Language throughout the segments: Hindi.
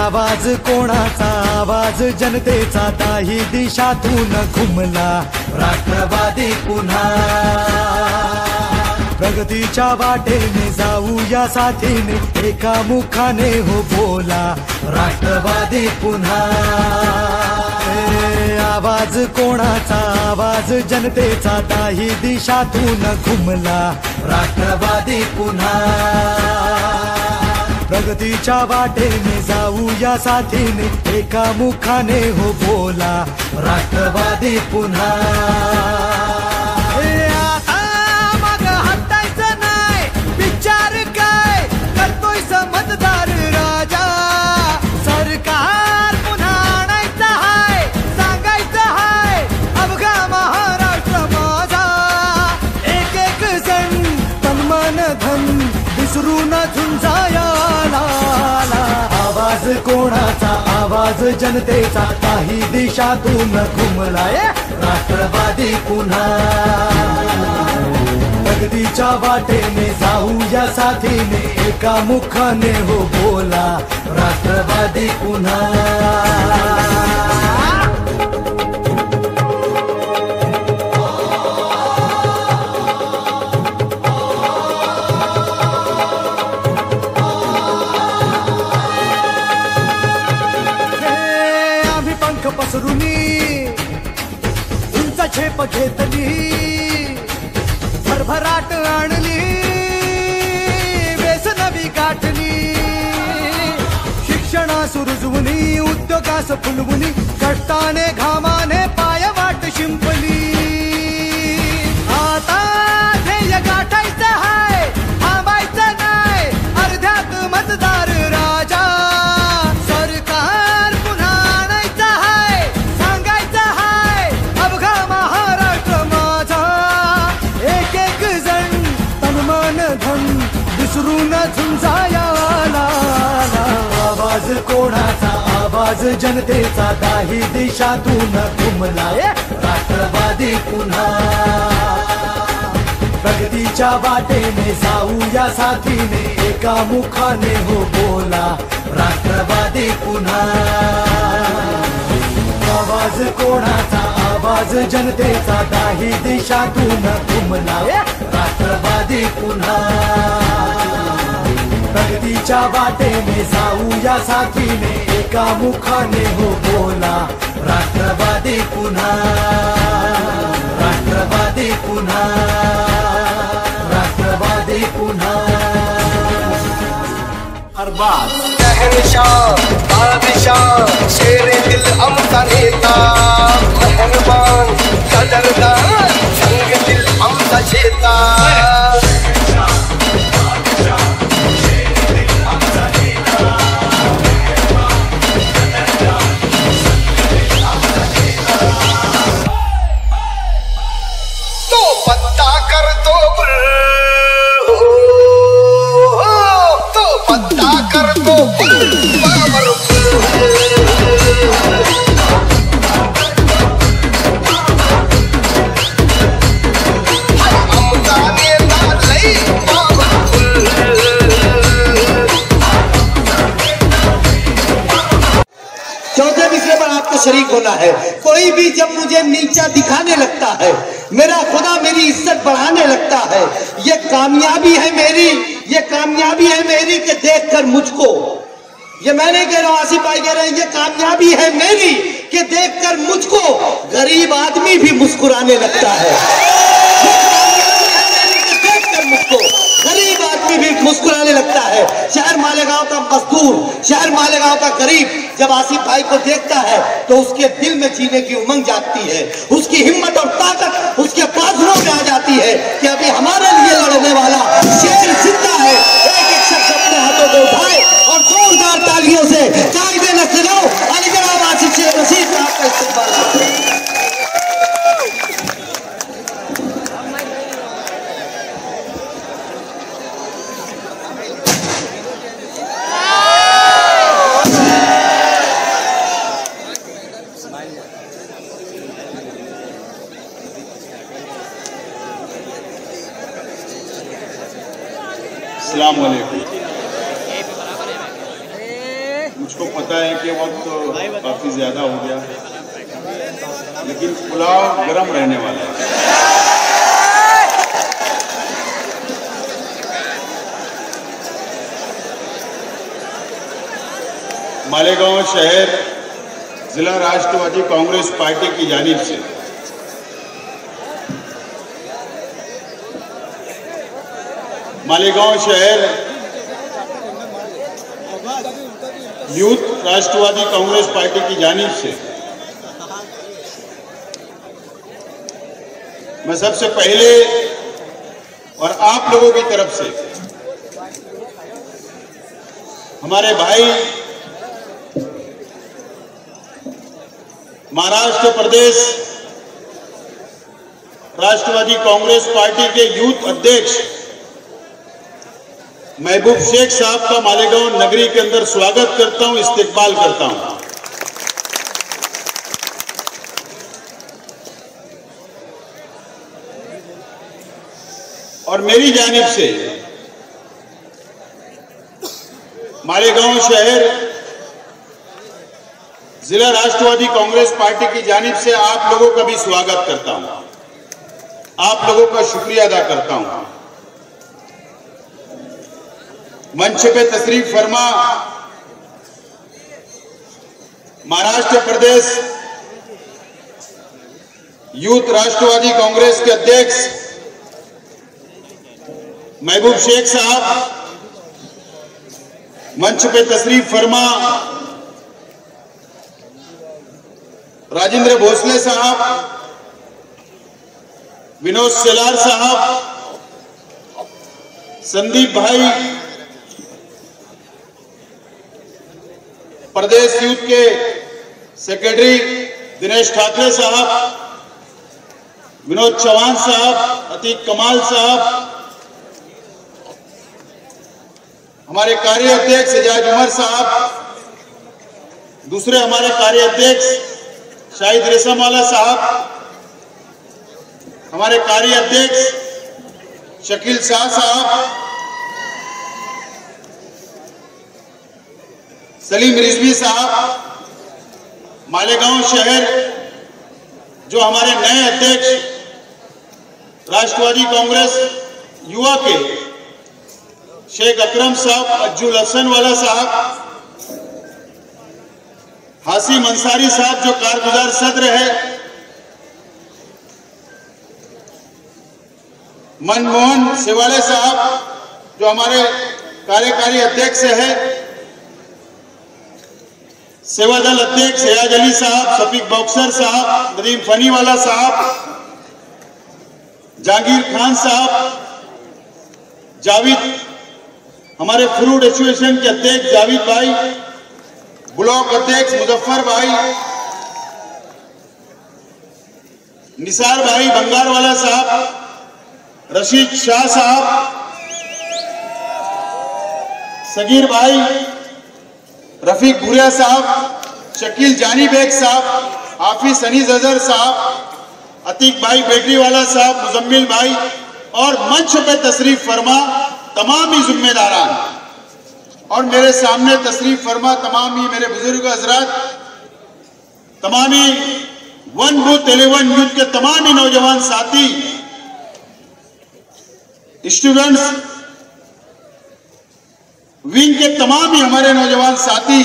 आवाज कोणाचा, आवाज जनतेचा, ताही दिशातून घुमला राष्ट्रवादी पुन्हा। प्रगतीच्या वाटेने जाऊया साथीने, एका मुखाने हो बोला राष्ट्रवादी पुन्हा। आवाज कोणाचा, आवाज जनतेचा, ताही दिशातून घुमला राष्ट्रवादी पुन्हा। प्रगतीच्या वाटेने जाऊया साथीने, एका मुखाने हो बोला राष्ट्रवादी पुन्हा। मग हटायचं नाही, विचार काय करतोय समजदार राजा। सरकार पुन्हा आणायचं हाय, सांगायचं हाय अवघा महाराष्ट्र माझा। एक एक जण तन मन धन विसरून झुंजाया। आवाज कोणाचा, आवाज जनतेचा, काही दिशातून घुमलाय राष्ट्रवादी पुन्हा। प्रगतीच्या वाटेने जाऊया साथीने, एका मुखाने हो बोला राष्ट्रवादी पुन्हा। पसरुनी उंच झेप घेतली, भरभराट आणली, व्यसनवी गाठली। शिक्षणा सुरुजवुनी, उद्योगास फुलवुनी, कष्टाने घामाने पायवाट शिंपली। आता ध्येय गाठायचं हाय, थांबायचं नाही, अर्ध्यात मतदार राजा। सरकार पुन्हा आणायचं हाय, सांगायचं हाय अवघा महाराष्ट्र माझा। एक एक जण तन मन धन विसरून झुंजाया। आवाज कोणाचा, आवाज जनतेचा, काही दिशातून घुमलाय राष्ट्रवादी पुन्हा। प्रगतीच्या वाटेने जाऊया साथीने, एका मुखाने हो बोला राष्ट्रवादी पुन्हा। आवाज कोणाचा, आवाज जनतेचा, काही दिशातून घुमलाय राष्ट्रवादी पुन्हा। प्रगतीच्या वाटेने जाऊया साथीने, एका मुखाने हो बोला राष्ट्रवादी पुन्हा। राष्ट्रवादी पुन्हा, राष्ट्रवादी पुन्हा। अरबाज शहनशाह बादशाह शेरे दिल आमचा नेता, मेहरबान कदरदान संग दिल आमचा शेता। शरीक होना है। कोई भी जब मुझे नीचा दिखाने लगता है, मेरा खुदा मेरी इज्जत बढ़ाने लगता है। ये कामयाबी है मेरी, ये कामयाबी है मेरी कि देखकर मुझको, ये मैं नहीं कह रहा हूं, आसिफ भाई कह रहे हैं, ये कामयाबी है मेरी कि देखकर मुझको गरीब आदमी भी मुस्कुराने लगता है। देखकर मुझको गरीब आदमी भी मुस्कुराने लगता है। शहर मालेगांव का मजदूर, शहर मालेगांव का गरीब जब आसिफ भाई को देखता है तो उसके दिल में जीने की उमंग जागती है, उसकी हिम्मत और ताकत उसके बाजुओं में आ जाती है कि अभी हमारे लिए लड़ने वाला शेर जिंदा है। एक एक शख्स अपने हाथों को उठाए और जोरदार तालियों से कायदे न सुनाओ अली जनाब आसिफ शेख रशीद साहब का इस्तेमाल करते हैं। अस्सलाम वालेकुम। मुझको पता पता है कि वक्त तो काफी ज्यादा हो गया, लेकिन पुलाव गर्म रहने वाला है। मालेगांव शहर जिला राष्ट्रवादी कांग्रेस पार्टी की जानिब से मालेगांव शहर यूथ राष्ट्रवादी कांग्रेस पार्टी की जानिब से मैं सबसे पहले और आप लोगों की तरफ से हमारे भाई महाराष्ट्र प्रदेश राष्ट्रवादी कांग्रेस पार्टी के यूथ अध्यक्ष महबूब शेख साहब का मालेगांव नगरी के अंदर स्वागत करता हूं, इस्तकबाल करता हूं। और मेरी जानिब से मालेगांव शहर जिला राष्ट्रवादी कांग्रेस पार्टी की जानिब से आप लोगों का भी स्वागत करता हूं, आप लोगों का शुक्रिया अदा करता हूं। मंच पे तशरीफ फरमा महाराष्ट्र प्रदेश यूथ राष्ट्रवादी कांग्रेस के अध्यक्ष महबूब शेख साहब, मंच पे तशरीफ फरमा राजेंद्र भोसले साहब, विनोद सेलार साहब, संदीप भाई, प्रदेश यूथ के सेक्रेटरी दिनेश ठाकरे साहब, विनोद चौहान साहब, अतीक कमाल साहब, हमारे कार्य अध्यक्ष एजाज उमर साहब, दूसरे हमारे कार्य अध्यक्ष शाहिद रेशमवाला साहब, हमारे कार्य अध्यक्ष शकील शाह साहब, सलीम रिजवी साहब, मालेगांव शहर जो हमारे नए अध्यक्ष राष्ट्रवादी कांग्रेस युवा के शेख अकरम साहब, अज्जुल हसन वाला साहब, हासिम अंसारी साहब जो कारगुजार सदर है, मनमोहन सेवाड़े साहब जो हमारे कार्यकारी अध्यक्ष है, सेवादल अध्यक्ष एजाज अली साहब, शफीक बॉक्सर साहब, नदीम फनीवाला साहब, जहांगीर खान साहब, जावेद, हमारे फ्रूट एसोसिएशन के अध्यक्ष जावेद भाई, ब्लॉक अध्यक्ष मुजफ्फर भाई, निसार भाई बंगारवाला साहब, रशीद शाह साहब, सगीर भाई, रफीक भूरिया साहब, शकील जानी बेग साहब, हाफिज अनीस अजहर साहब, अतीक भाई बेटरीवाला साहब, मुजम्मिल भाई और मंच पे तशरीफ फरमा तमाम ही जिम्मेदारान और मेरे सामने तशरीफ फरमा तमाम ही मेरे बुजुर्ग हजरात, तमाम ही 1 बूथ 11 यूथ के तमाम ही नौजवान साथी, स्टूडेंट्स विंग के तमाम ही हमारे नौजवान साथी,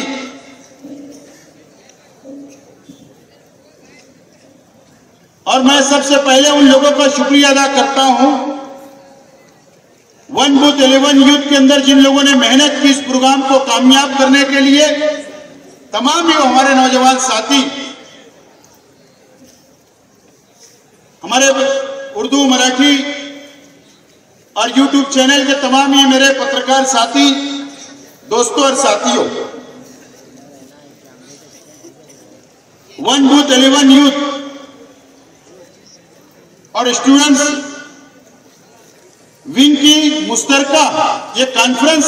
और मैं सबसे पहले उन लोगों का शुक्रिया अदा करता हूं 1 बूथ 11 यूथ के अंदर जिन लोगों ने मेहनत की इस प्रोग्राम को कामयाब करने के लिए, तमाम ही हमारे नौजवान साथी, हमारे उर्दू मराठी और यूट्यूब चैनल के तमाम ही मेरे पत्रकार साथी, दोस्तों और साथियों, 1 बूथ 11 यूथ और स्टूडेंट्स विंग की मुश्तरका ये कॉन्फ्रेंस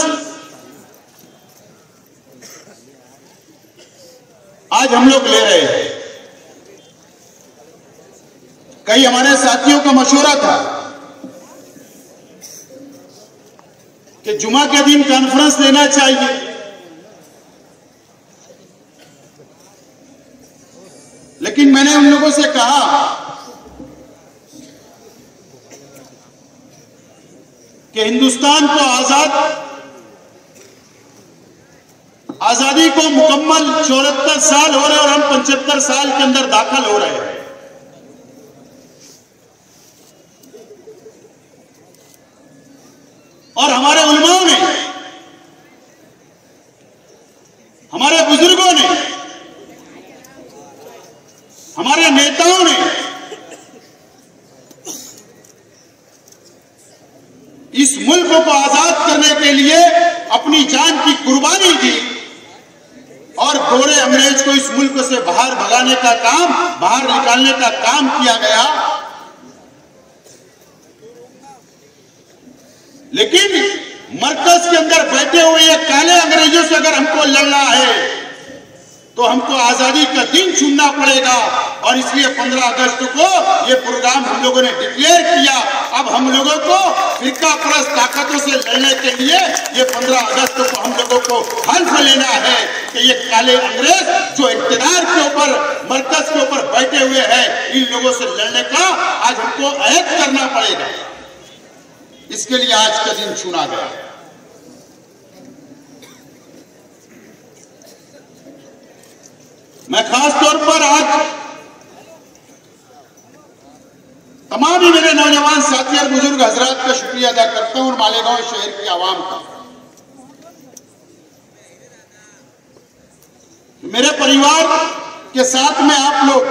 आज हम लोग ले रहे हैं। कई हमारे साथियों का मशवरा था कि जुमा के दिन कॉन्फ्रेंस लेना चाहिए, से कहा कि हिंदुस्तान को आजादी को मुकम्मल 74 साल हो रहे और हम 75 साल के अंदर दाखिल हो रहे हैं। और हमारे उलमाओं ने, हमारे बुजुर्गों ने, हमारे नेताओं ने इस मुल्क को आजाद करने के लिए अपनी जान की कुर्बानी दी और गोरे अंग्रेज को इस मुल्क से बाहर भगाने का काम, बाहर निकालने का काम किया गया। लेकिन मरकज के अंदर बैठे हुए ये काले अंग्रेजों से अगर हमको लड़ना है तो हमको आजादी का दिन चुनना पड़ेगा। और इसलिए 15 अगस्त को ये प्रोग्राम हम लोगों ने डिक्लेयर किया। अब हम लोगों को फिरका परस्त ताकतों से लड़ने के लिए ये 15 अगस्त को हम लोगों को हल्फ लेना है कि ये काले अंग्रेज जो इक़्तिदार के ऊपर, मरकज के ऊपर बैठे हुए हैं, इन लोगों से लड़ने का आज हमको अहद करना पड़ेगा। इसके लिए आज का दिन चुना गया। मैं खास तौर पर आज तमाम ही मेरे नौजवान साथी और बुजुर्ग हजरात का शुक्रिया अदा करता हूं और मालेगांव शहर की आवाम का। मेरे परिवार के साथ में आप लोग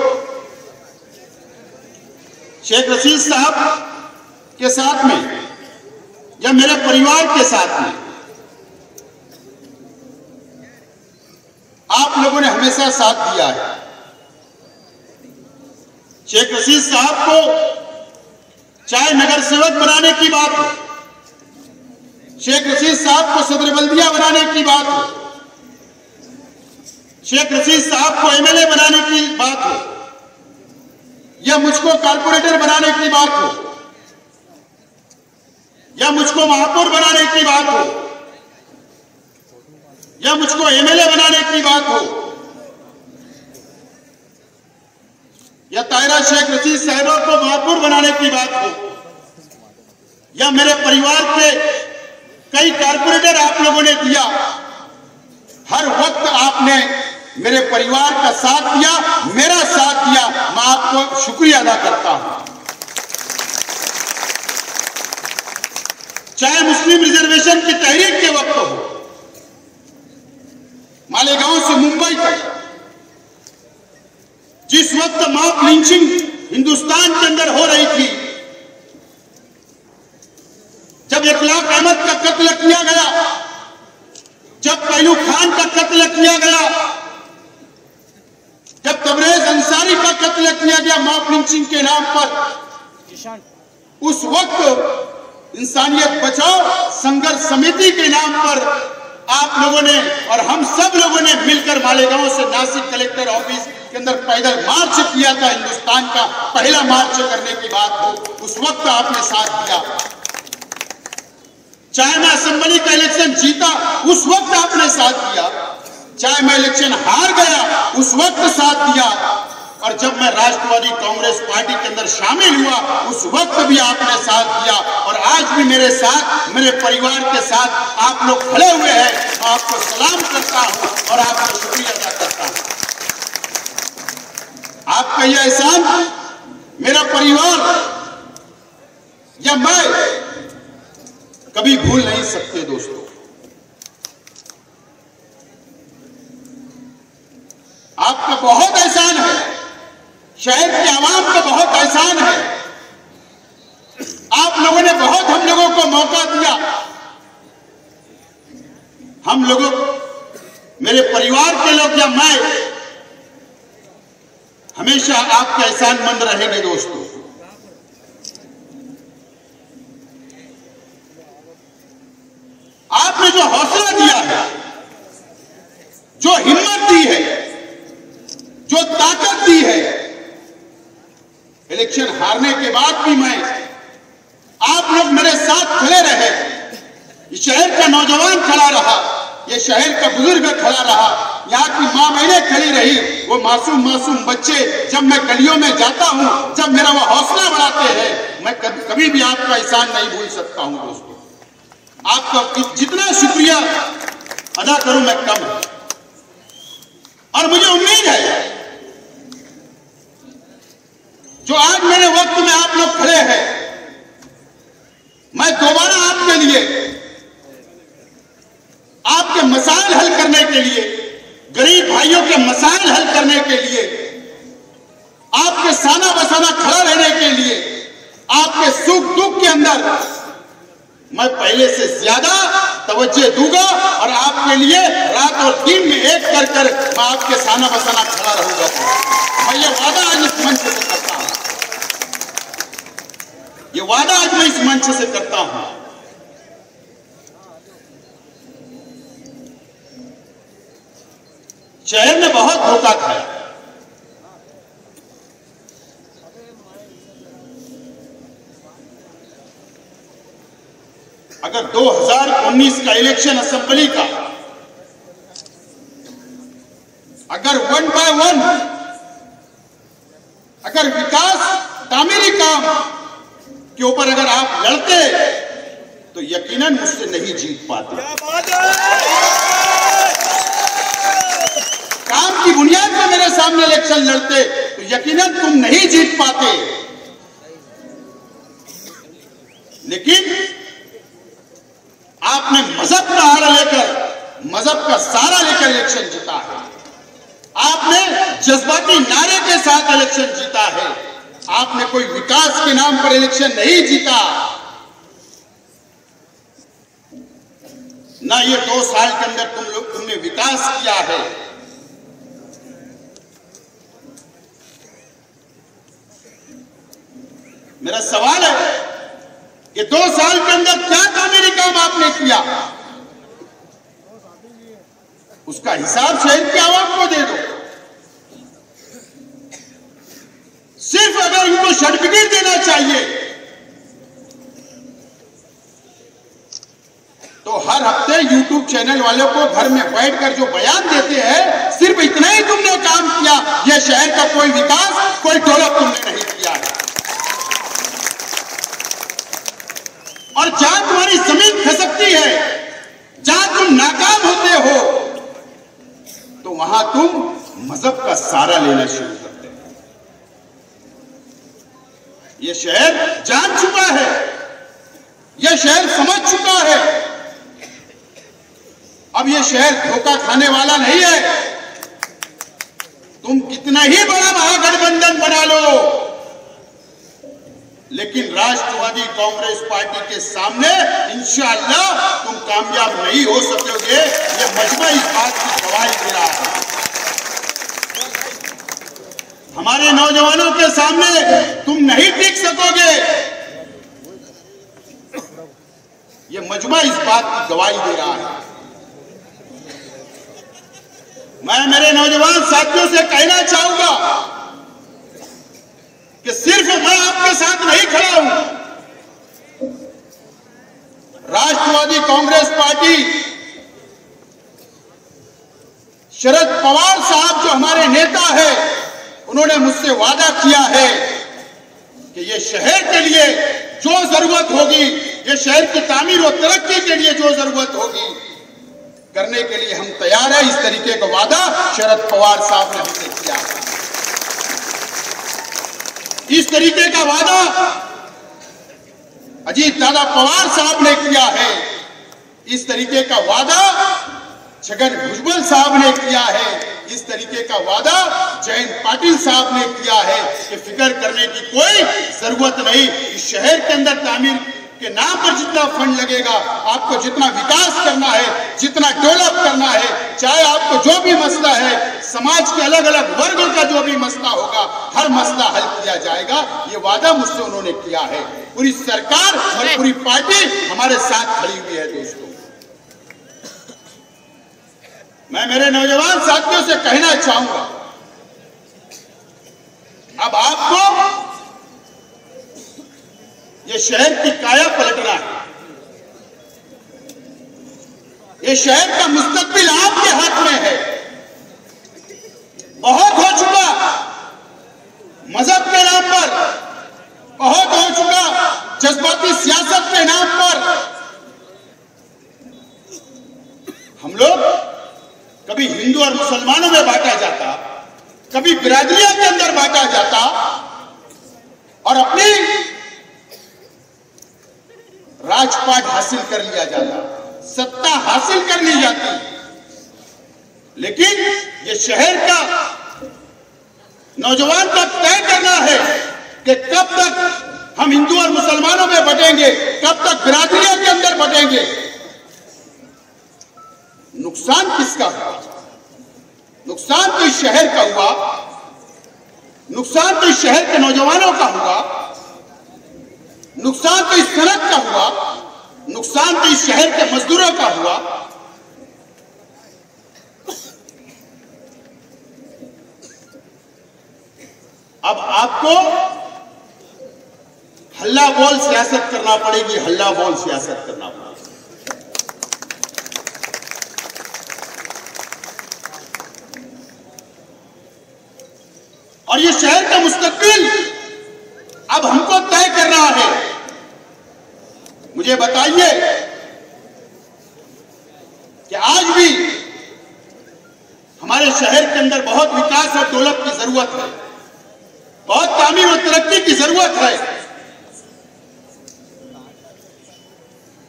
शेख रशीद साहब के साथ में या मेरे परिवार के साथ में आप लोगों ने हमेशा साथ दिया है। शेख रशीद साहब को चाहे नगर सेवक बनाने की बात हो, शेख रशीद साहब को सदर बल्दिया बनाने की बात हो, शेख रशीद साहब को एमएलए बनाने की बात हो, या मुझको कारपोरेटर बनाने की बात हो, या मुझको महापौर बनाने की बात हो, या मुझको एमएलए बनाने की बात हो, या ताहिरा शेख रशीद साहिबा को महापौर बनाने की बात हो, या मेरे परिवार के कई कारपोरेटर आप लोगों ने दिया, हर वक्त आपने मेरे परिवार का साथ दिया, मेरा साथ दिया। मैं आपको शुक्रिया अदा करता हूं। चाहे मुस्लिम रिजर्वेशन की तहरीक के वक्त हो, मालेगांव से मुंबई तक जिस वक्त मॉब लिंचिंग हिंदुस्तान के अंदर हो रही थी, जब इखलाक अहमद का कत्ल किया गया, जब पहलू खान का कत्ल किया गया, जब तबरेज अंसारी का कत्ल किया गया मॉब लिंचिंग के नाम पर, उस वक्त इंसानियत बचाओ संघर्ष समिति के नाम पर आप लोगों ने और हम सब लोगों ने मिलकर मालेगांव से नासिक कलेक्टर ऑफिस के अंदर पैदल मार्च किया था। हिंदुस्तान का पहला मार्च करने की बात हो, उस वक्त आपने साथ दिया। चाहे मैं असेंबली का इलेक्शन जीता, उस वक्त आपने साथ दिया। चाहे मैं इलेक्शन हार गया, उस वक्त साथ दिया। और जब मैं राष्ट्रवादी कांग्रेस पार्टी के अंदर शामिल हुआ, उस वक्त भी आपने साथ दिया। और आज भी मेरे साथ, मेरे परिवार के साथ आप लोग खड़े हुए हैं। मैं आपको सलाम करता हूं और आपको शुक्रिया अदा करता हूं। आपका यह एहसान मेरा परिवार या मैं कभी भूल नहीं सकते। दोस्तों, आपका बहुत एहसान है, शहर के आवाम का बहुत एहसान है। आप लोगों ने बहुत हम लोगों को मौका दिया। हम लोगों, मेरे परिवार के लोग या मैं हमेशा आपके एहसानमंद रहेंगे। दोस्तों, आपने जो हौसला दिया है, जो हिम्मत दी है, जो ताकत दी है, इलेक्शन हारने के बाद भी मैं, आप लोग मेरे साथ खड़े रहे। ये शहर का नौजवान खड़ा रहा, ये शहर का बुजुर्ग खड़ा रहा, यहाँ की मां बहनें खड़ी रही। वो मासूम मासूम बच्चे जब मैं गलियों में जाता हूं, जब मेरा वो हौसला बढ़ाते हैं, मैं कभी भी आपका एहसान नहीं भूल सकता हूं दोस्तों। आपका जितना शुक्रिया अदा करूं मैं कम है। और मुझे उम्मीद है जो आज मेरे वक्त में आप लोग खड़े हैं, मैं दोबारा आपके लिए, आपके मसाइल हल करने के लिए, गरीब भाइयों के मसाइल हल करने के लिए, आपके साना बसाना खड़ा रहने के लिए, आपके सुख दुख के अंदर मैं पहले से ज्यादा तवज्जो दूंगा और आपके लिए रात और दिन में एक कर कर मैं आपके साना बसाना खड़ा रहूंगा। मैं ये वादा आज इस मंच से करता हूं, ये वादा आज मैं इस मंच से करता हूं। शहर ने बहुत धोखा खाया। अगर 2019 का इलेक्शन असेंबली का अगर 1 by 1 अगर विकास तामीरी काम के ऊपर अगर आप लड़ते तो यकीनन मुझसे नहीं जीत पाते। काम की बुनियाद पर मेरे सामने इलेक्शन लड़ते तो यकीनन तुम नहीं जीत पाते। लेकिन आपने मजहब का आड़ा लेकर, मजहब का सहारा लेकर इलेक्शन जीता है। आपने जज्बाती नारे के साथ इलेक्शन जीता है। आपने कोई विकास के नाम पर इलेक्शन नहीं जीता। ना ये 2 साल के अंदर तुमने विकास किया है। मेरा सवाल है कि 2 साल के अंदर क्या तामीरी काम आपने किया, उसका हिसाब शहर की आवाम को दे दो। सिर्फ अगर इनको सर्टिफिकेट देना चाहिए तो हर हफ्ते यूट्यूब चैनल वालों को घर में बैठकर जो बयान देते हैं, सिर्फ इतना ही तुमने काम किया। यह शहर का कोई विकास, कोई डेवलप तुमने नहीं किया है। और जहां तुम्हारी जमीन खसकती है, जहां तुम नाकाम होते हो, तो वहां तुम मजहब का सहारा लेना शुरू करते हो। यह शहर जान चुका है, यह शहर समझ चुका है। अब यह शहर धोखा खाने वाला नहीं है। तुम कितना ही बड़ा महागठबंधन बना लो, लेकिन राष्ट्रवादी कांग्रेस पार्टी के सामने इंशाअल्लाह तुम कामयाब नहीं हो सकोगे। ये मजमा इस बात की गवाही दे रहा है। हमारे नौजवानों के सामने तुम नहीं टिक सकोगे। ये मजमा इस बात की गवाही दे रहा है। मैं मेरे नौजवान साथियों से कहना चाहूंगा कि सिर्फ मैं आपके साथ नहीं खड़ा हूं। राष्ट्रवादी कांग्रेस पार्टी, शरद पवार साहब जो हमारे नेता है, उन्होंने मुझसे वादा किया है कि ये शहर के लिए जो जरूरत होगी, ये शहर की तामीर और तरक्की के लिए जो जरूरत होगी, करने के लिए हम तैयार हैं। इस तरीके का वादा शरद पवार साहब ने हमसे किया है। इस तरीके का वादा अजीत दादा पवार साहब ने किया है। इस तरीके का वादा छगन भुजबल साहब ने किया है। इस तरीके का वादा जयंत पाटिल साहब ने किया है कि फिक्र करने की कोई जरूरत नहीं। इस शहर के अंदर तामीर के नाम पर जितना फंड लगेगा, आपको जितना विकास करना है, जितना डेवलप करना है, चाहे आपको जो भी मसला है, समाज के अलग अलग वर्गों का जो भी मसला होगा, हर मसला हल किया जाएगा। ये वादा मुझसे उन्होंने किया है। पूरी सरकार और पूरी पार्टी हमारे साथ खड़ी हुई है। दोस्तों, मैं मेरे नौजवान साथियों से कहना चाहूंगा, अब आपको ये शहर की काया पलटना है। ये शहर का मुस्तकबिल आपके हाथ में है। बहुत बहुत हो चुका जज्बाती सियासत के नाम पर हम लोग कभी हिंदू और मुसलमानों में बांटा जाता, कभी बिरादरियों के अंदर बांटा जाता और अपनी राजपाट हासिल कर लिया जाता, सत्ता हासिल कर ली जाती। लेकिन ये शहर का नौजवान को तय करना है कि कब तक हम हिंदू और मुसलमानों में बटेंगे, कब तक बिरादरियों के अंदर बटेंगे। नुकसान किसका हुआ? नुकसान तो इस शहर का हुआ, नुकसान तो इस शहर के नौजवानों का हुआ, नुकसान तो इस सड़क का हुआ, नुकसान तो इस शहर के मजदूरों का हुआ। अब आपको हल्ला बोल सियासत करना पड़ेगी, हल्ला बोल सियासत करना पड़ेगी। और ये शहर का मुस्तकबिल अब हमको तय करना है। मुझे बताइए कि आज भी हमारे शहर के अंदर बहुत विकास और डेवलप की जरूरत है, बहुत तामीर और तरक्की की जरूरत है।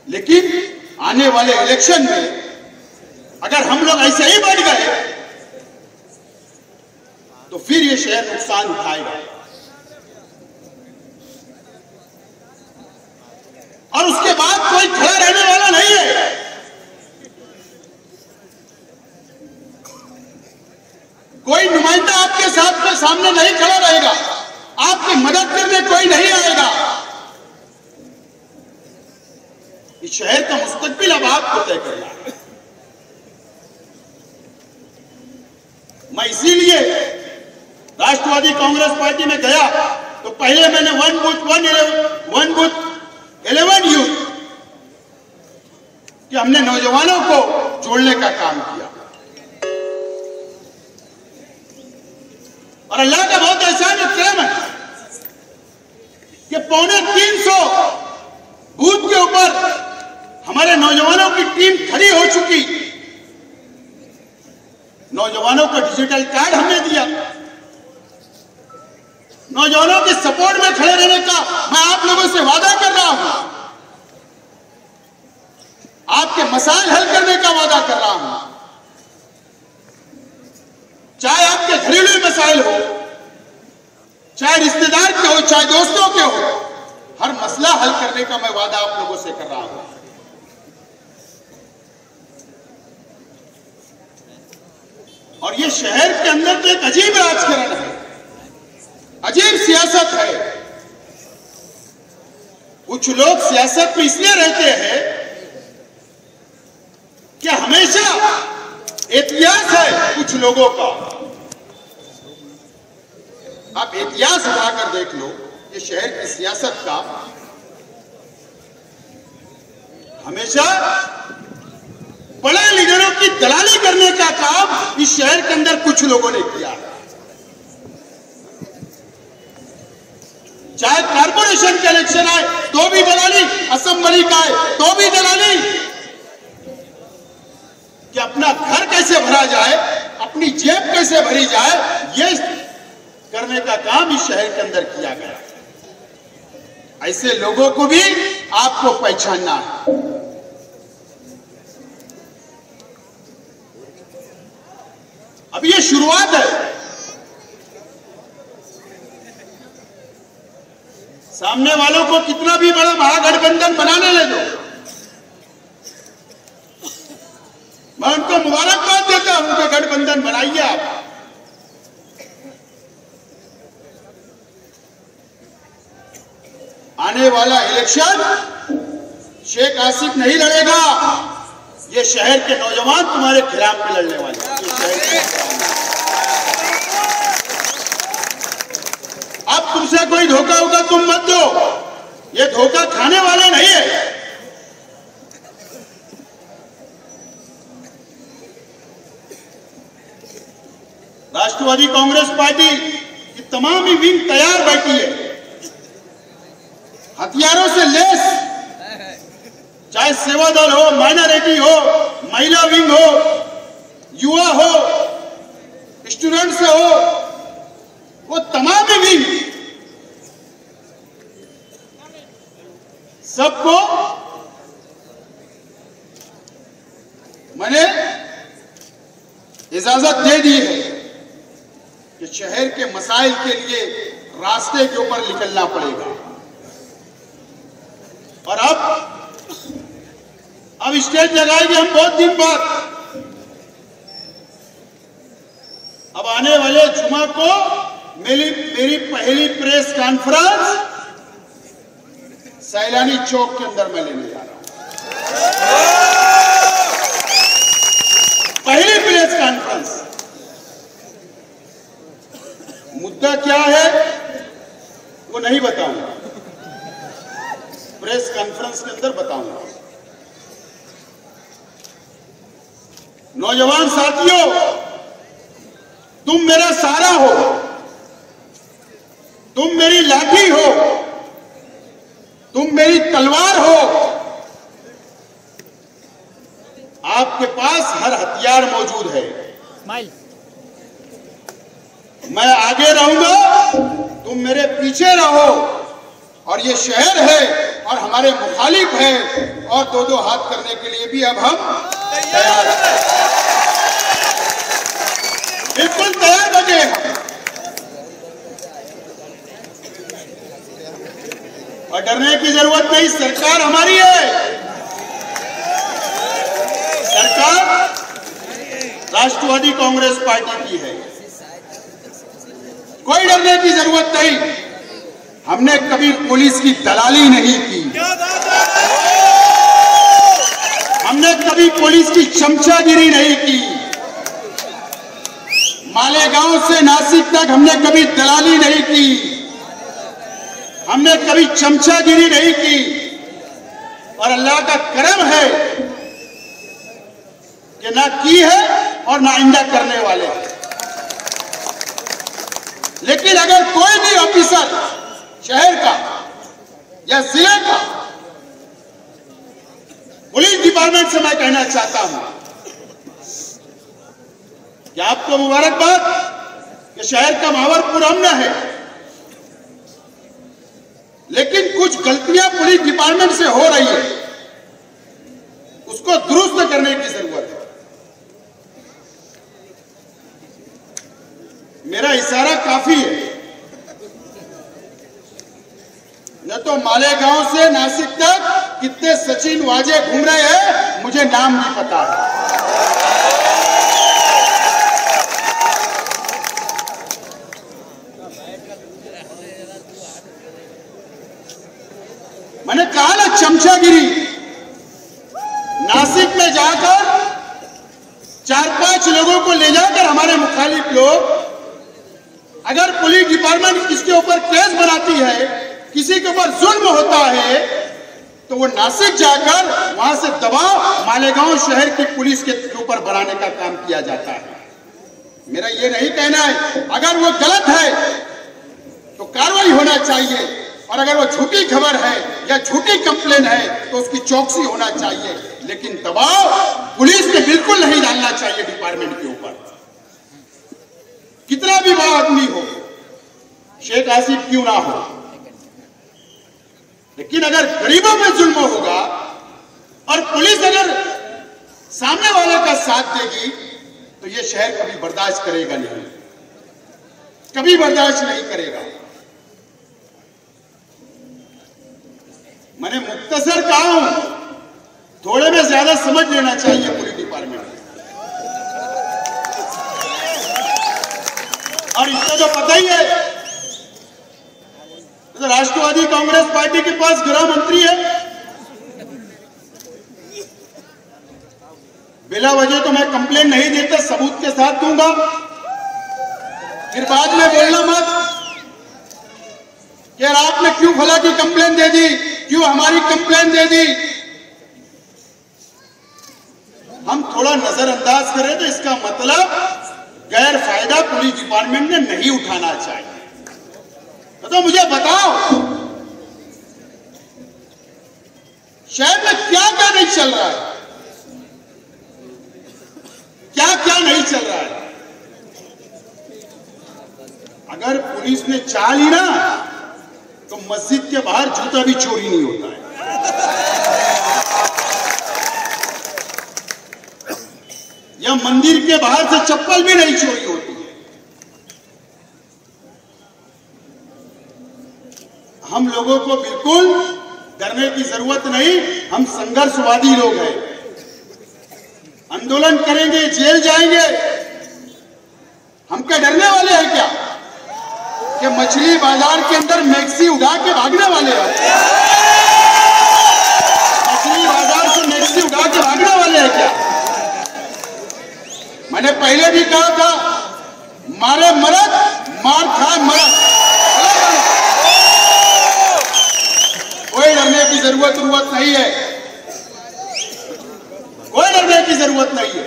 लेकिन आने वाले इलेक्शन में अगर हम लोग ऐसे ही बढ़ गए तो फिर ये शहर नुकसान उठाएगा। और उसके बाद कोई खड़ा रहने वाला नहीं है। कोई नुमाइंदा आपके साथ में सामने नहीं खड़ा रहेगा, आपकी मदद करने कोई नहीं आएगा। इस शहर का मुस्तकबिल अब आपको तय करना है। मैं इसीलिए राष्ट्रवादी कांग्रेस पार्टी में गया तो पहले मैंने वन बूथ 11 यूथ कि हमने नौजवानों को जोड़ने का काम किया। और अल्लाह का बहुत एहसान और करम है कि 350 बूथ के ऊपर हमारे नौजवानों की टीम खड़ी हो चुकी। नौजवानों को डिजिटल कार्ड हमने दिया। नौजवानों के सपोर्ट में खड़े रहने का मैं आप लोगों से वादा कर रहा हूं, आपके मसाइल हल करने का वादा कर रहा हूं। चाहे आपके घरेलू मसाइल हो, चाहे रिश्तेदार के हो, चाहे दोस्तों के हो, हर मसला हल करने का मैं वादा आप लोगों से कर रहा हूं। और ये शहर के अंदर तो एक अजीब राजकारण है, अजीब सियासत है। कुछ लोग सियासत में इसलिए रहते हैं कि हमेशा इतिहास है कुछ लोगों का। आप इतिहास उठाकर देख लो, ये शहर की सियासत का हमेशा बड़े लीडरों की दलाली करने का काम इस शहर के अंदर कुछ लोगों ने किया है। चाहे कारपोरेशन के इलेक्शन आए तो भी दलाली, असेंबली का आए तो भी दलाली, कि अपना घर कैसे भरा जाए, अपनी जेब कैसे भरी जाए, ये करने का काम इस शहर के अंदर किया गया। ऐसे लोगों को भी आपको पहचानना है। अब ये शुरुआत है। सामने वालों को कितना भी बड़ा महागठबंधन बनाने ले दो, मैं उनको मुबारकबाद देता हूं कि गठबंधन बनाइए आप। आने वाला इलेक्शन शेख आसिफ नहीं लड़ेगा, ये शहर के नौजवान तुम्हारे खिलाफ में लड़ने वाले हैं। अब तुमसे कोई धोखा होगा तुम मत दो, ये धोखा खाने वाले नहीं है। राष्ट्रवादी कांग्रेस पार्टी की तमाम ही विंग तैयार बैठी है। हथियारों से लेस, चाहे सेवा दल हो, माइनॉरिटी हो, महिला विंग हो, युवा हो, स्टूडेंट्स हो, वो तमाम विंग सबको मैंने इजाजत दे दी है कि शहर के मसाइल के लिए रास्ते के ऊपर निकलना पड़ेगा। और अब स्टेज लगाएंगे हम बहुत दिन बाद। अब आने वाले जुमा को मेरी पहली प्रेस कॉन्फ्रेंस सैलानी चौक के अंदर मैं लेने जा रहा हूं। पहली प्रेस कॉन्फ्रेंस। मुद्दा क्या है वो नहीं बताऊंगा, प्रेस कॉन्फ्रेंस के अंदर बताऊंगा। नौजवान साथियों, तुम मेरा सहारा हो, तुम मेरी लाठी हो, तुम मेरी तलवार हो। आपके पास हर हथियार मौजूद है। मैं आगे रहूंगा, तुम मेरे पीछे रहो। और ये शहर है और हमारे मुखालिफ है, और दो दो हाथ करने के लिए भी अब हम तैयार हैं। बिल्कुल तैयार बने हम। और डरने की जरूरत नहीं, सरकार हमारी है। सरकार राष्ट्रवादी कांग्रेस पार्टी की है, कोई डरने की जरूरत नहीं। हमने कभी पुलिस की दलाली नहीं की, हमने कभी पुलिस की चमचागिरी नहीं की। मालेगांव से नासिक तक हमने कभी दलाली नहीं की, हमने कभी चमचागिरी नहीं की। और अल्लाह का करम है कि ना की है और ना आइंदा करने वाले हैं। लेकिन अगर कोई भी ऑफिसर शहर का या जिले का, पुलिस डिपार्टमेंट से मैं कहना चाहता हूं कि आपको मुबारकबाद कि शहर का माहौल पुरअमन है। लेकिन कुछ गलतियां पुलिस डिपार्टमेंट से हो रही है, उसको दुरुस्त करने की जरूरत है। मेरा इशारा काफी है, न तो मालेगांव से नासिक तक कितने सचिन वाजे घूम रहे हैं मुझे नाम नहीं पता है। मैंने कहा ना, चमचागिरी। नासिक में जाकर 4-5 लोगों को ले जाकर हमारे मुखालिफ लोग, अगर पुलिस डिपार्टमेंट किसके ऊपर केस बनाती है, किसी के ऊपर जुल्म होता है, तो वो नासिक जाकर वहां से दबाव मालेगांव शहर की पुलिस के ऊपर बनाने का काम किया जाता है। मेरा ये नहीं कहना है, अगर वो गलत है तो कार्रवाई होना चाहिए, और अगर वो झूठी खबर है या झूठी कंप्लेन है तो उसकी चौकसी होना चाहिए। लेकिन दबाव पुलिस ने बिल्कुल नहीं डालना चाहिए डिपार्टमेंट के ऊपर, कितना भी बड़ा आदमी हो, शेख आसिफ क्यों ना हो। लेकिन अगर गरीबों पे जुल्म होगा और पुलिस अगर सामने वाले का साथ देगी तो ये शहर कभी बर्दाश्त करेगा नहीं, कभी बर्दाश्त नहीं करेगा। मैंने मुख्तसर कहा हूं, थोड़े में ज्यादा समझ लेना चाहिए पुलिस डिपार्टमेंट। और इसको तो पता ही है, तो राष्ट्रवादी कांग्रेस पार्टी के पास गृह मंत्री है, बिला वजह तो मैं कंप्लेन नहीं देता, सबूत के साथ दूंगा। फिर बाद में बोलना मत कि यार आपने क्यों फला की कंप्लेन दे दी, क्यों हमारी कंप्लेन दे दी। हम थोड़ा नजरअंदाज करें तो इसका मतलब गैर फायदा पुलिस डिपार्टमेंट ने नहीं उठाना चाहिए। तो मुझे बताओ शहर में क्या क्या नहीं चल रहा है, क्या क्या नहीं चल रहा है। अगर पुलिस ने चाह ली ना तो मस्जिद के बाहर जूता भी चोरी नहीं होता है। या मंदिर के बाहर से चप्पल भी नहीं चोरी होती है। हम लोगों को बिल्कुल डरने की जरूरत नहीं, हम संघर्षवादी लोग हैं, आंदोलन करेंगे, जेल जाएंगे। हम क्या डरने वाले हैं क्या कि मछली बाजार के अंदर मैक्सी उड़ा के भागने वाले हैं? मछली बाजार से मैक्सी उड़ा के भागने वाले हैं क्या? मैंने पहले भी कहा था, मारे मरद, मार खाए मरद। कोई डरने की जरूरत नहीं है, कोई डरने की जरूरत नहीं है।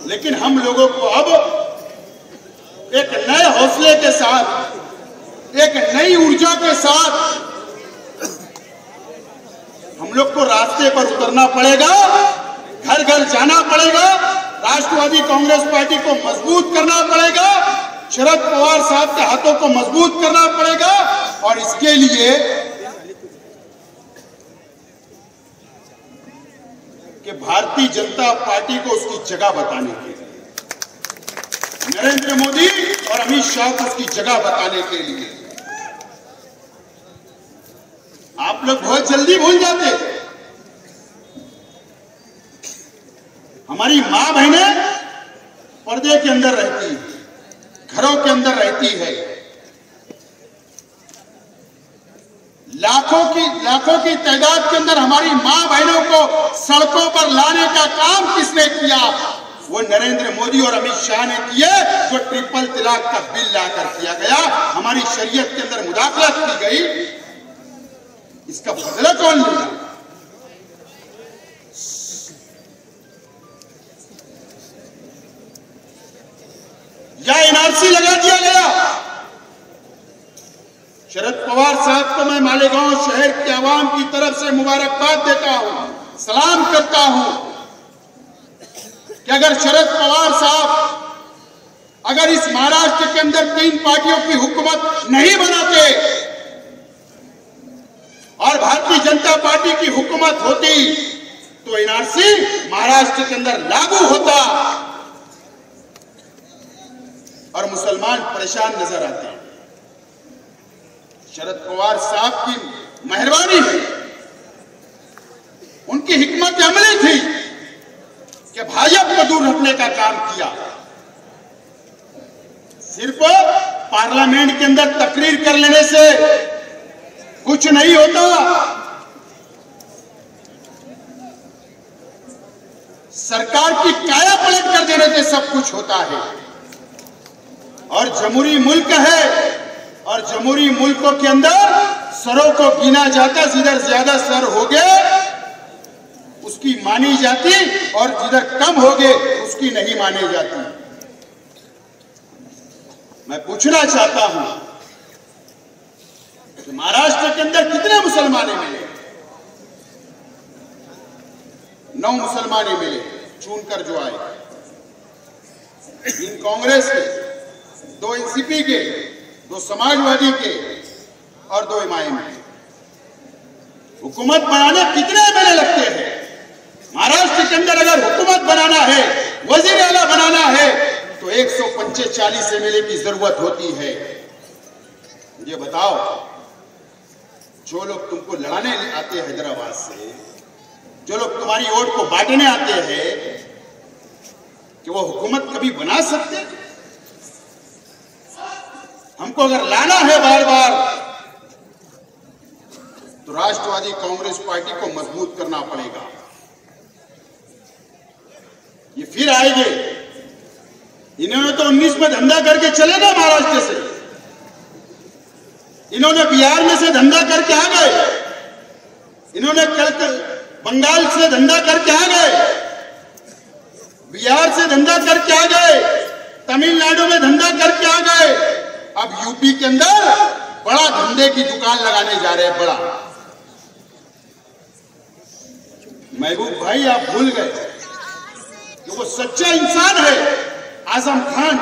लेकिन हम लोगों को अब एक नए हौसले के साथ, एक नई ऊर्जा के साथ हम लोग को रास्ते पर उतरना पड़ेगा, घर घर जाना पड़ेगा, राष्ट्रवादी कांग्रेस पार्टी को मजबूत करना पड़ेगा, शरद पवार साहब के हाथों को मजबूत करना पड़ेगा। और इसके लिए कि भारतीय जनता पार्टी को उसकी जगह बताने के लिए, नरेंद्र मोदी और अमित शाह को उसकी जगह बताने के लिए। आप लोग बहुत जल्दी भूल जाते हैं। हमारी मां बहनें पर्दे के अंदर रहती है, घरों के अंदर रहती है। लाखों की तादाद के अंदर हमारी मां बहनों को सड़कों पर लाने का काम किसने किया? वो नरेंद्र मोदी और अमित शाह ने किए, जो ट्रिपल तलाक का बिल लाकर किया गया, हमारी शरीयत के अंदर मुदाखलत की गई। इसका बदला कौन लेगा? या एनआरसी लगा दिया गया। शरद पवार साहब को मैं मालेगांव शहर के आवाम की तरफ से मुबारकबाद देता हूं, सलाम करता हूं कि अगर शरद पवार साहब अगर इस महाराष्ट्र के अंदर 3 पार्टियों की हुकूमत नहीं बनाते और भारतीय जनता पार्टी की हुकूमत होती तो एनआरसी महाराष्ट्र के अंदर लागू होता और मुसलमान परेशान नजर आते हैं। शरद पवार साहब की मेहरबानी है, उनकी हिकमत अमली थी कि भाजपा को दूर रखने का काम किया। सिर्फ पार्लियामेंट के अंदर तकरीर कर लेने से कुछ नहीं होता। सरकार की काया पलट कर देने से सब कुछ होता है। और जमहूरी मुल्क है, और जमहूरी मुल्कों के अंदर सरों को गिना जाता, जिधर ज्यादा सर हो गए उसकी मानी जाती और जिधर कम हो गए उसकी नहीं मानी जाती। मैं पूछना चाहता हूं कि महाराष्ट्र के अंदर कितने मुसलमाने मिले? 9 मुसलमाने मिले चुनकर जो आए, 3 कांग्रेस के, 2 एनसीपी के, 2 समाजवादी के और 2 एमआईएम के। हुकूमत बनाने कितने एमएलए लगते हैं? महाराष्ट्र के अंदर अगर हुकूमत बनाना है, वजीर आला बनाना है तो 145 एमएलए की जरूरत होती है। मुझे बताओ, जो लोग तुमको लड़ाने आते हैं हैदराबाद से, जो लोग तुम्हारी वोट को बांटने आते हैं, कि वो हुकूमत कभी बना सकते? हमको अगर लाना है बार बार तो राष्ट्रवादी कांग्रेस पार्टी को मजबूत करना पड़ेगा। ये फिर आएंगे। इन्होंने तो 19 में धंधा करके चले ना महाराष्ट्र से, इन्होंने बिहार में से धंधा करके आ गए, इन्होंने कल बंगाल से धंधा करके आ गए, बिहार से धंधा करके आ गए, तमिलनाडु में धंधा करके आ गए। अब यूपी के अंदर बड़ा धंधे की दुकान लगाने जा रहे हैं, बड़ा। महबूब भाई आप भूल गए कि वो सच्चा इंसान है आजम खान,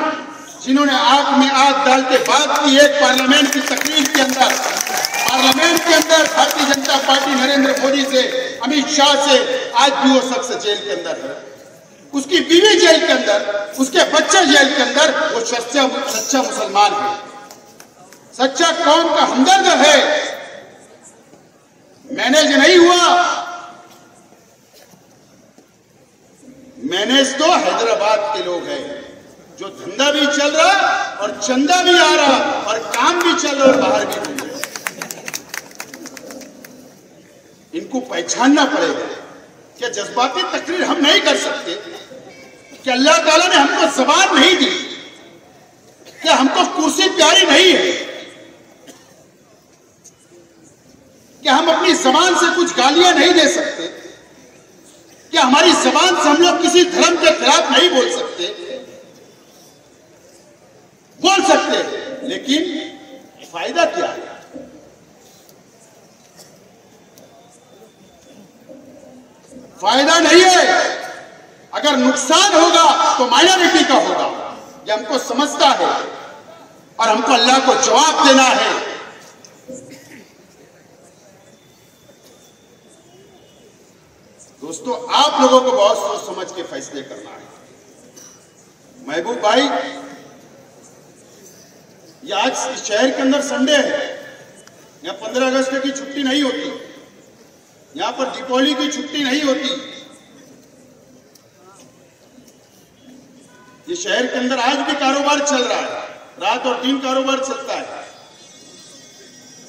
जिन्होंने आग में आग डाल के बात की एक पार्लियामेंट की तकरीर के अंदर। पार्लियामेंट के अंदर भारतीय जनता पार्टी नरेंद्र मोदी से, अमित शाह से, आज भी वो शख्स जेल के अंदर है, उसकी बीवी जेल के अंदर, उसके बच्चे जेल के अंदर। वो सच्चा मुसलमान है, सच्चा कौम का हमदर्द है। मैनेज नहीं हुआ, मैनेज तो हैदराबाद के लोग हैं, जो धंधा भी चल रहा और चंदा भी आ रहा और काम भी चल रहा और बाहर भी घूम रहे। इनको पहचानना पड़ेगा कि जज्बाती तकरीर हम नहीं कर सकते, कि अल्लाह ताला ने हमको ज़बान नहीं दी, कि हमको कुर्सी प्यारी नहीं है, कि हम अपनी ज़बान से कुछ गालियां नहीं दे सकते, कि हमारी ज़बान से हम लोग किसी धर्म के खिलाफ नहीं बोल सकते। बोल सकते लेकिन फायदा क्या है? फायदा नहीं है। अगर नुकसान होगा तो माइनॉरिटी का होगा, ये हमको समझता है और हमको अल्लाह को जवाब देना है। दोस्तों, आप लोगों को बहुत सोच समझ के फैसले करना है। महबूब भाई, ये आज शहर के अंदर संडे है, यहाँ 15 अगस्त की छुट्टी नहीं होती, यहाँ पर दीपावली की छुट्टी नहीं होती। ये शहर के अंदर आज भी कारोबार चल रहा है, रात और दिन कारोबार चलता है।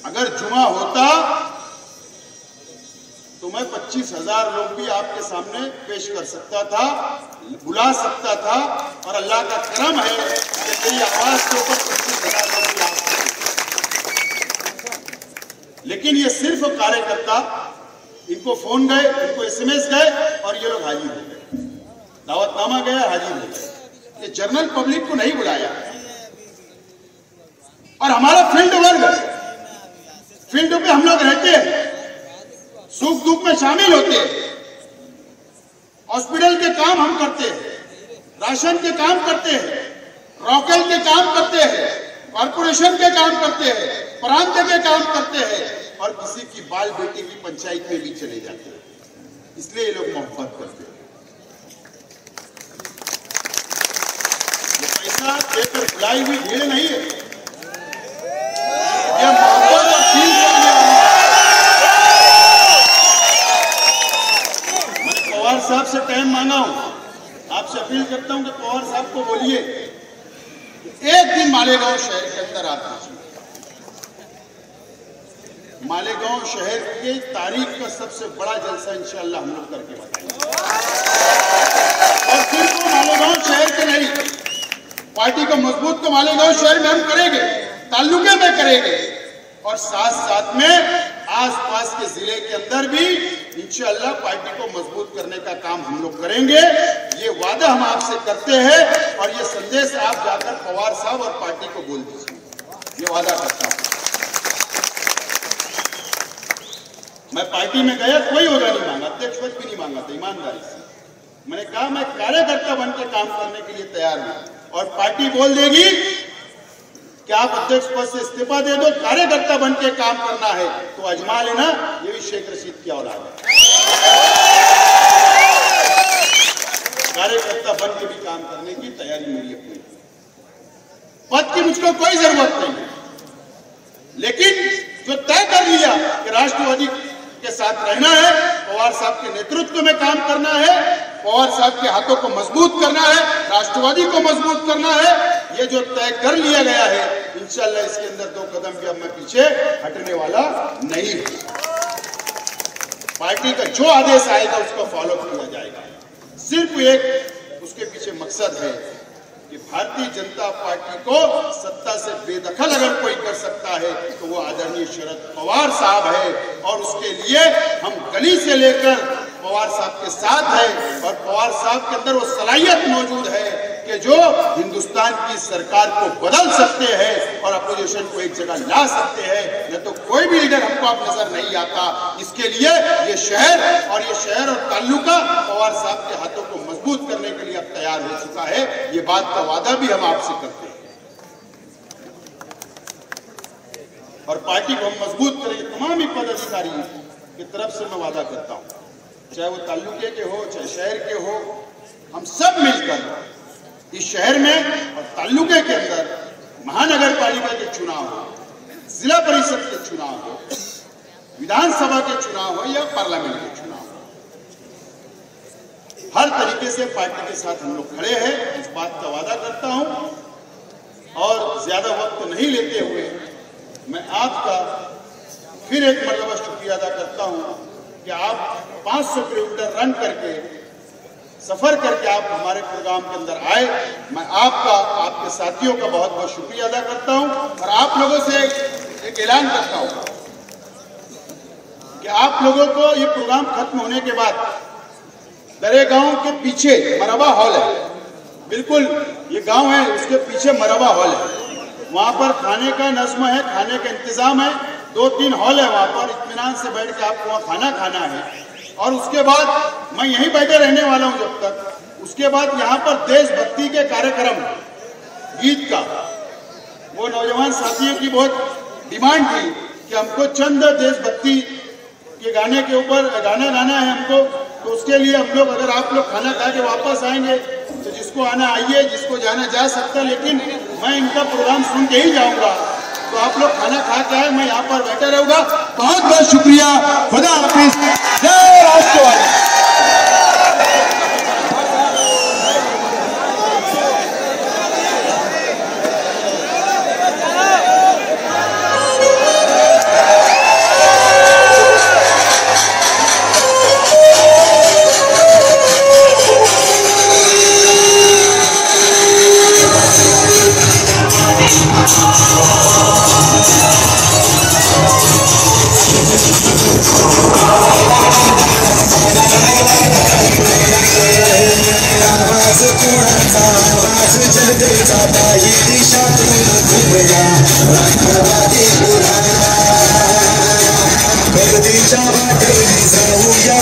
अगर जुमा होता तो मैं 25,000 लोग भी आपके सामने पेश कर सकता था, बुला सकता था, और अल्लाह का करम है कि मेरी आवाज के ऊपर 25,000 लोग भी आ सकते। लेकिन ये सिर्फ कार्यकर्ता, इनको फोन गए, इनको SMS गए और ये लोग हाजिर हो गए, दावतनामा गया, हाजिर हो गए। ये जनरल पब्लिक को नहीं बुलाया। और हमारा फील्ड वर्क, फील्ड पे हम लोग रहते हैं, सुख दुख में शामिल होते हैं, हॉस्पिटल के काम हम करते हैं, राशन के काम करते हैं, रॉकेल के काम करते हैं, कॉर्पोरेशन के काम करते हैं, प्रांत के काम करते हैं, और किसी की बाल बेटी की पंचायत में भी चले जाते हैं। इसलिए ये लोग मोहब्बत करते हैं। ये पैसा देकर बुलाई हुई भीड़ नहीं है, ये मोहब्बत और फील करने वाली। मैंने पवार साहब से टाइम मांगा हूं, आपसे अपील करता हूं कि पवार साहब को बोलिए एक दिन मालेगांव शहर के अंदर आप दीजिए। मालेगांव शहर के तारीख का सबसे बड़ा जलसा इंशाअल्लाह हम लोग करके बताएंगे। और सिर्फ मालेगांव शहर के नहीं, पार्टी को मजबूत तो मालेगांव शहर में हम करेंगे, ताल्लुके में करेंगे, और साथ साथ में आसपास के जिले के अंदर भी इंशाअल्लाह पार्टी को मजबूत करने का काम हम लोग करेंगे। ये वादा हम आपसे करते हैं, और ये संदेश आप जाकर पवार साहब और पार्टी को बोल दीजिए, ये वादा करता हूं। मैं पार्टी में गया, कोई ओहदा नहीं मांगा, अध्यक्ष पद भी नहीं मांगा था, ईमानदारी से। मैंने कहा मैं कार्यकर्ता बन के काम करने के लिए तैयार हूं, और पार्टी बोल देगी कि आप अध्यक्ष पद से इस्तीफा दे दो, कार्यकर्ता बन के काम करना है, तो अजमा लेना, ये भी शेख रशीद की औलाद है। कार्यकर्ता बन के भी काम करने की तैयारी मेरी अपनी। पद की मुझको कोई जरूरत नहीं है, लेकिन जो तय कर लिया कि राष्ट्रवादी के साथ रहना है, पवार साहब के नेतृत्व में काम करना है, पवार साहब के हाथों को मजबूत करना है, राष्ट्रवादी को मजबूत करना है, ये जो तय कर लिया गया है, इंशाअल्लाह इसके अंदर 2 कदम भी अब मैं पीछे हटने वाला नहीं हूं। पार्टी का जो आदेश आएगा उसको फॉलो किया जाएगा। सिर्फ एक उसके पीछे मकसद है कि भारतीय जनता पार्टी को सत्ता से बेदखल अगर कोई कर सकता है तो वो आदरणीय शरद पवार साहब है, और उसके लिए हम गली से लेकर पवार साहब के साथ है, और पवार साहब के अंदर वो सलाहियत मौजूद है कि जो हिंदुस्तान की सरकार को बदल सकते हैं और अपोजिशन को एक जगह ला सकते हैं। नहीं तो कोई भी लीडर हमको अब नजर नहीं आता। इसके लिए ये शहर और ताल्लुका पवार साहब के हाथों को मजबूत करने के लिए अब तैयार हो चुका है। ये बात का वादा भी हम आपसे करते हैं और पार्टी को हम मजबूत करेंगे। तमाम ही पदाधिकारी की तरफ से मैं वादा करता हूं, चाहे वो ताल्लुके के हो चाहे शहर के हो, हम सब मिलकर इस शहर में और ताल्लुके के अंदर महानगर पालिका के चुनाव हो, जिला परिषद के चुनाव हो, विधानसभा के चुनाव हो या पार्लियामेंट के चुनाव हो, हर तरीके से पार्टी के साथ हम लोग खड़े हैं। इस बात का वादा करता हूं और ज्यादा वक्त नहीं लेते हुए मैं आपका फिर एक मरतबा शुक्रिया अदा करता हूं कि आप 500 किलोमीटर रन करके सफर करके आप हमारे प्रोग्राम के अंदर आए। मैं आपका आपके साथियों का बहुत बहुत शुक्रिया अदा करता हूं और आप लोगों से एक ऐलान करता हूं कि आप लोगों को ये प्रोग्राम खत्म होने के बाद दरे गांव के पीछे मरवा हॉल है, बिल्कुल ये गांव है उसके पीछे मरवा हॉल है, वहां पर खाने का नज़्म है, खाने का इंतजाम है, 2-3 हॉल है, वहां पर इत्मीनान से बैठ के आपको वहां खाना खाना है। और उसके बाद मैं यहीं बैठे रहने वाला हूं जब तक। उसके बाद यहाँ पर देशभक्ति के कार्यक्रम गीत का वो नौजवान साथियों की बहुत डिमांड थी कि हमको चंद देशभक्ति के गाने के ऊपर गाना गाना है हमको, तो उसके लिए हम लोग अगर आप लोग खाना खा के वापस आएंगे तो जिसको आना आइए, जिसको जाना जा सकता है, लेकिन मैं इनका प्रोग्राम सुन के ही जाऊंगा। तो आप लोग खाना खा के आए, मैं यहाँ पर बैठा रहूंगा। बहुत बहुत शुक्रिया, खुदा हाफिज, जय राष्ट्रवादी। दिशा वाटे जाऊया